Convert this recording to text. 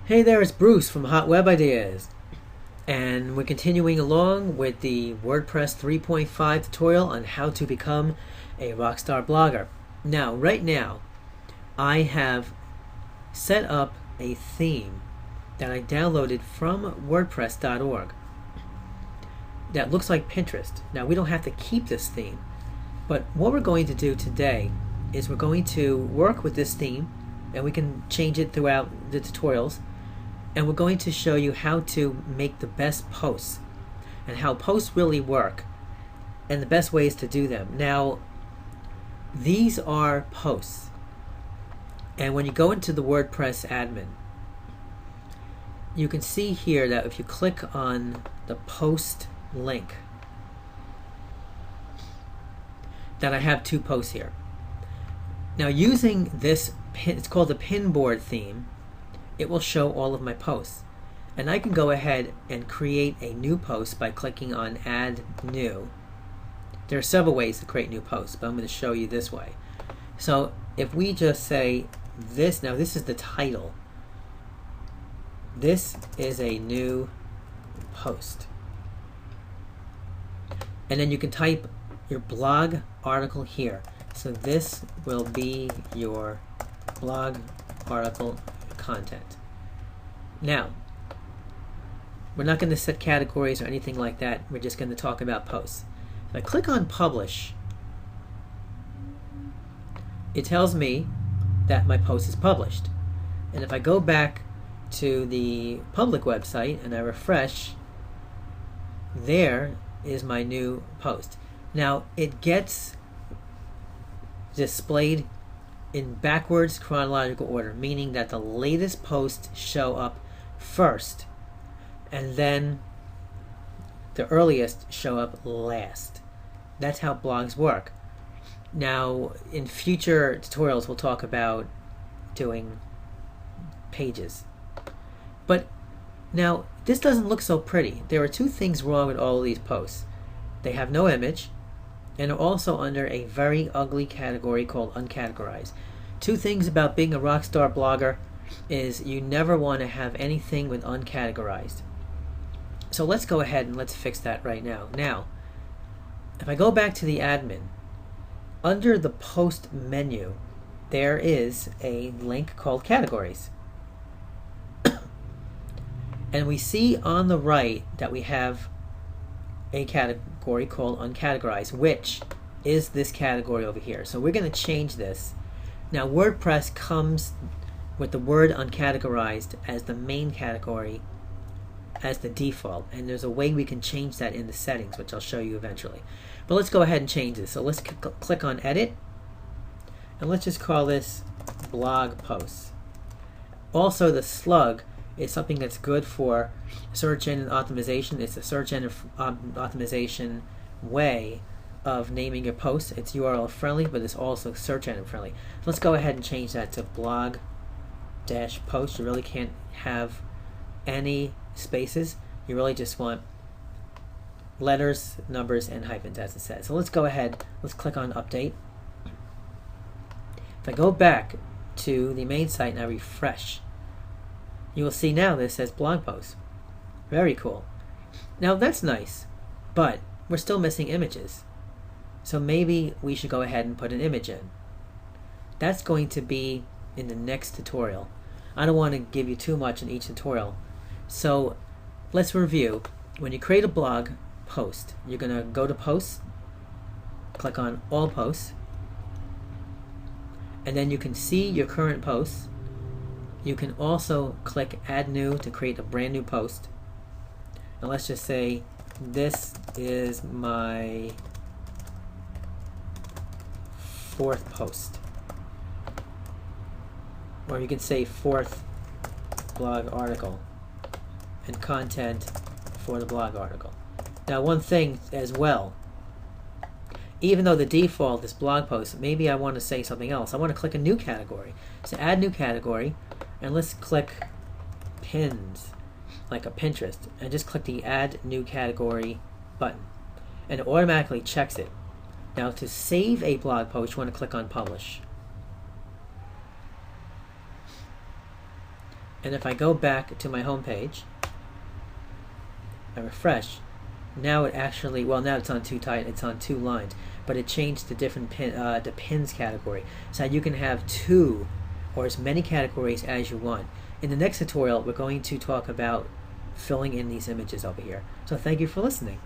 Hey there, it's Bruce from Hot Web Ideas, and we're continuing along with the WordPress 3.5 tutorial on how to become a rockstar blogger. Now, right now, I have set up a theme that I downloaded from WordPress.org that looks like Pinterest. Now, we don't have to keep this theme, but what we're going to do today is we're going to work with this theme, and we can change it throughout the tutorials. And we're going to show you how to make the best posts and how posts really work and the best ways to do them. Now, these are posts. And when you go into the WordPress admin, you can see here that if you click on the post link, that I have two posts here. Now, using this, it's called the Pinboard theme, it will show all of my posts. And I can go ahead and create a new post by clicking on Add New. There are several ways to create new posts, but I'm going to show you this way. So if we just say this, now this is the title. This is a new post. And then you can type your blog article here. So this will be your blog article content. Now, we're not going to set categories or anything like that. We're just going to talk about posts. If I click on publish, it tells me that my post is published. And if I go back to the public website and I refresh, there is my new post. Now, it gets displayed in backwards chronological order, meaning that the latest posts show up first and then the earliest show up last. That's how blogs work. Now, in future tutorials, we'll talk about doing pages. But now, this doesn't look so pretty. There are two things wrong with all of these posts. They have no image, and are also under a very ugly category called uncategorized. Two things about being a rockstar blogger is you never want to have anything with uncategorized. So let's go ahead and let's fix that right now. Now, if I go back to the admin, under the post menu, there is a link called categories. And we see on the right that we have a category called uncategorized, which is this category over here. So we're going to change this. Now, WordPress comes with the word uncategorized as the main category, as the default, and there's a way we can change that in the settings, which I'll show you eventually. But let's go ahead and change this. So let's click on edit, and let's just call this blog posts. Also, the slug is something that's good for search engine optimization. It's a search engine optimization way of naming your posts. It's URL friendly, but it's also search engine friendly. Let's go ahead and change that to blog-post. You really can't have any spaces. You really just want letters, numbers, and hyphens, as it says. So let's go ahead. Let's click on update. If I go back to the main site and I refresh, you will see now this says blog post. Very cool. Now that's nice, but we're still missing images. So maybe we should go ahead and put an image in. That's going to be in the next tutorial. I don't want to give you too much in each tutorial. So let's review. When you create a blog post, you're going to go to posts, click on all posts, and then you can see your current posts. You can also click add new to create a brand new post. And let's just say this is my 4th post. Or you can say 4th blog article and content for the blog article. Now, one thing as well, even though the default is blog post, maybe I want to say something else. I want to click a new category. So add new category, and let's click pins, like a Pinterest, and just click the add new category button, and it automatically checks it. Now, to save a blog post, you want to click on publish. And if I go back to my home page, I refresh, now it actually, well, now it's on two tight, it's on two lines, but it changed the different the pins category. So you can have two or as many categories as you want. In the next tutorial, we're going to talk about filling in these images over here. So thank you for listening.